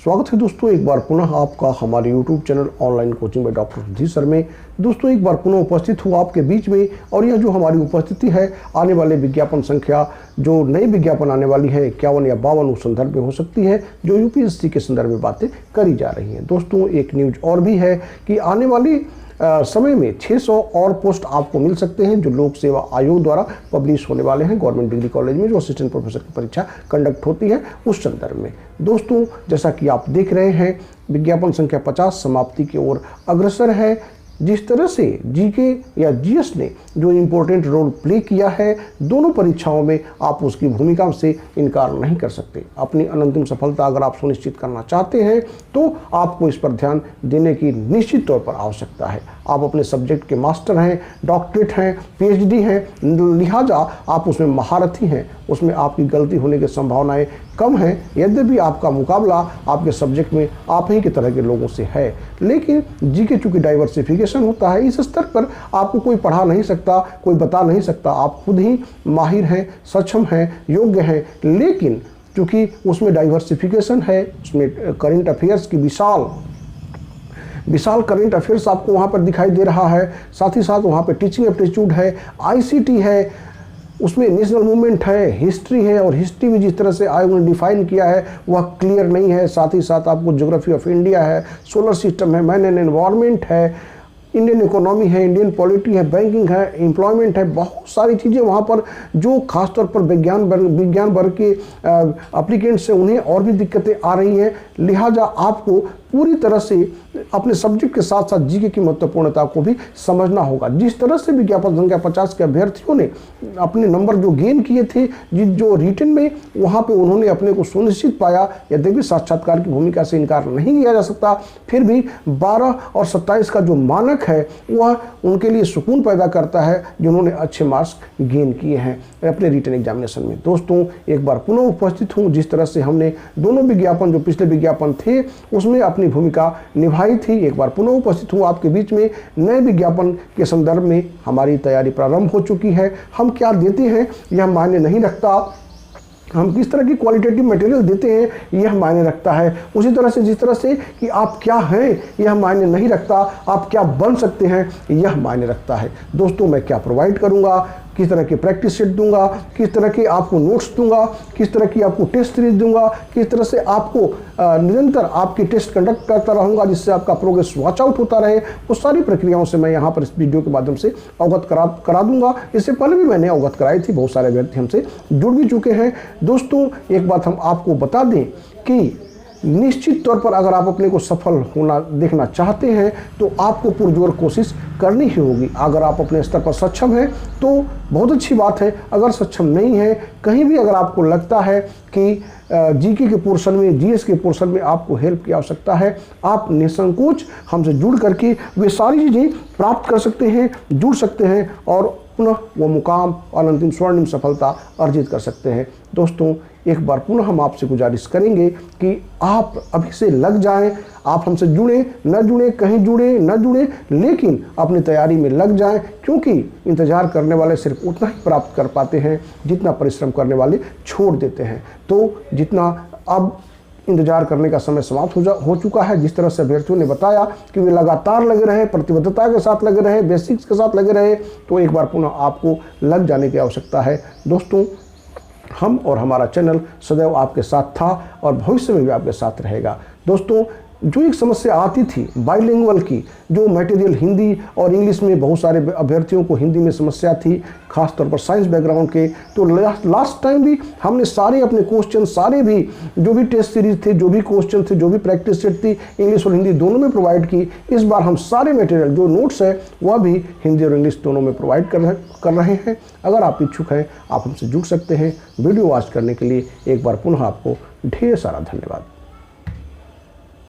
स्वागत है दोस्तों एक बार पुनः आपका हमारे YouTube channel online coaching by doctor Sudhir sir में। दोस्तों एक बार पुनः उपस्थित हूँ आपके बीच में, और यह जो हमारी उपस्थिति है आने वाले विज्ञापन संख्या जो नई विज्ञापन आने वाली है 51 या 52 उस संदर्भ में हो सकती है, जो यूपीएससी के संदर्भ में बातें करी जा रही हैं। दोस्तों एक न्यूज और भी है कि आने वाली समय में 600 और पोस्ट आपको मिल सकते हैं जो लोक सेवा आयोग द्वारा पब्लिश होने वाले हैं गवर्नमेंट डिग्री कॉलेज में, जो असिस्टेंट प्रोफेसर की परीक्षा कंडक्ट होती है उस संदर्भ में। दोस्तों जैसा कि आप देख रहे हैं विज्ञापन संख्या 50 समाप्ति की ओर अग्रसर है। जिस तरह से जीके या जीएस ने जो इम्पोर्टेंट रोल प्ले किया है दोनों परीक्षाओं में, आप उसकी भूमिका से इनकार नहीं कर सकते। अपनी अनंतिम सफलता अगर आप सुनिश्चित करना चाहते हैं तो आपको इस पर ध्यान देने की निश्चित तौर पर आवश्यकता है। आप अपने सब्जेक्ट के मास्टर हैं, डॉक्टरेट हैं, पीएचडी हैं, लिहाजा आप उसमें महारथी हैं, उसमें आपकी गलती होने की संभावनाएं कम हैं। यद्यपि आपका मुकाबला आपके सब्जेक्ट में आप ही के तरह के लोगों से है, लेकिन जीके चूँकि डाइवर्सिफिकेशन होता है इस स्तर पर आपको कोई पढ़ा नहीं सकता, कोई बता नहीं सकता। आप खुद ही माहिर हैं, सक्षम हैं, योग्य हैं, लेकिन चूँकि उसमें डाइवर्सिफिकेशन है, उसमें करेंट अफेयर्स की विशाल करंट अफेयर्स आपको वहाँ पर दिखाई दे रहा है। साथ ही साथ वहाँ पर टीचिंग एप्टीट्यूड है, आईसीटी है, उसमें नेशनल मूवमेंट है, हिस्ट्री है, और हिस्ट्री भी जिस तरह से आयोग ने डिफाइन किया है वह क्लियर नहीं है। साथ ही साथ आपको ज्योग्राफी ऑफ इंडिया है, सोलर सिस्टम है, मैन एंड एनवायरनमेंट है, इंडियन इकोनॉमी है, इंडियन पॉलिटी है, बैंकिंग है, एम्प्लॉयमेंट है, बहुत सारी चीज़ें वहाँ पर जो खासतौर पर विज्ञान वर्ग के एप्लीकेंट से उन्हें और भी दिक्कतें आ रही हैं। लिहाजा आपको पूरी तरह से अपने सब्जेक्ट के साथ साथ जीके की महत्वपूर्णता को भी समझना होगा। जिस तरह से विज्ञापन संख्या 50 के अभ्यर्थियों ने अपने नंबर जो गेन किए थे जो रिटन में, वहाँ पे उन्होंने अपने को सुनिश्चित पाया। यद्यपि साक्षात्कार की भूमिका से इनकार नहीं किया जा सकता, फिर भी 12 और 27 का जो मानक है वह उनके लिए सुकून पैदा करता है जिन्होंने अच्छे मार्क्स गेन किए हैं अपने रिटन एग्जामिनेशन में। दोस्तों एक बार पुनः उपस्थित हूँ। जिस तरह से हमने दोनों विज्ञापन जो पिछले विज्ञापन थे उसमें अपनी भूमिका निभाई थी, एक बार पुनः उपस्थित हूँ आपके बीच में। नए विज्ञापन के संदर्भ में हमारी तैयारी प्रारंभ हो चुकी है। हम क्या देते हैं यह मायने नहीं रखता, हम किस तरह की क्वालिटेटिव मटेरियल देते हैं यह मायने रखता है। उसी तरह से जिस तरह से कि आप क्या हैं यह मायने नहीं रखता, आप क्या बन सकते हैं यह मायने रखता है। दोस्तों मैं क्या प्रोवाइड करूंगा, किस तरह के प्रैक्टिस सेट दूंगा, किस तरह के आपको नोट्स दूंगा, किस तरह की आपको टेस्ट सीरीज दूंगा, किस तरह से आपको निरंतर आपकी टेस्ट कंडक्ट करता रहूंगा जिससे आपका प्रोग्रेस वॉच आउट होता रहे, वो सारी प्रक्रियाओं से मैं यहाँ पर इस वीडियो के माध्यम से अवगत करा दूंगा। इससे पहले भी मैंने अवगत कराई थी, बहुत सारे अभ्यर्थी हमसे जुड़ भी चुके हैं। दोस्तों एक बात हम आपको बता दें कि निश्चित तौर पर अगर आप अपने को सफल होना देखना चाहते हैं तो आपको पुरजोर कोशिश करनी ही होगी। अगर आप अपने स्तर पर सक्षम हैं तो बहुत अच्छी बात है, अगर सक्षम नहीं है, कहीं भी अगर आपको लगता है कि जीके के पोर्शन में, जीएस के पोर्शन में आपको हेल्प की आवश्यकता है, आप निसंकोच हमसे जुड़ करके वे सारी चीज़ें प्राप्त कर सकते हैं, जुड़ सकते हैं और पुनः वो मुकाम और अंतिम स्वर्णिम सफलता अर्जित कर सकते हैं। दोस्तों एक बार पुनः हम आपसे गुजारिश करेंगे कि आप अभी से लग जाएं, आप हमसे जुड़ें, न जुड़ें, कहीं जुड़ें न जुड़ें, लेकिन अपनी तैयारी में लग जाएं, क्योंकि इंतज़ार करने वाले सिर्फ उतना ही प्राप्त कर पाते हैं जितना परिश्रम करने वाले छोड़ देते हैं। तो जितना अब इंतजार करने का समय समाप्त हो चुका है। जिस तरह से अभ्यर्थियों ने बताया कि वे लगातार लगे रहे, प्रतिबद्धता के साथ लगे रहे, बेसिक्स के साथ लगे रहे, तो एक बार पुनः आपको लग जाने की आवश्यकता है। दोस्तों हम और हमारा चैनल सदैव आपके साथ था और भविष्य में भी आपके साथ रहेगा। दोस्तों जो एक समस्या आती थी बाइलिंगुअल की, जो मटेरियल हिंदी और इंग्लिश में बहुत सारे अभ्यर्थियों को हिंदी में समस्या थी, खासतौर पर साइंस बैकग्राउंड के, तो लास्ट टाइम भी हमने सारे अपने क्वेश्चन, सारे भी जो भी टेस्ट सीरीज थे, जो भी क्वेश्चन थे, जो भी प्रैक्टिस सेट थी, इंग्लिश और हिंदी दोनों में प्रोवाइड की। इस बार हम सारे मटेरियल जो नोट्स है वह भी हिंदी और इंग्लिश दोनों में प्रोवाइड कर रहे हैं। अगर आप इच्छुक हैं आप हमसे जुड़ सकते हैं। वीडियो वॉच करने के लिए एक बार पुनः आपको ढेर सारा धन्यवाद।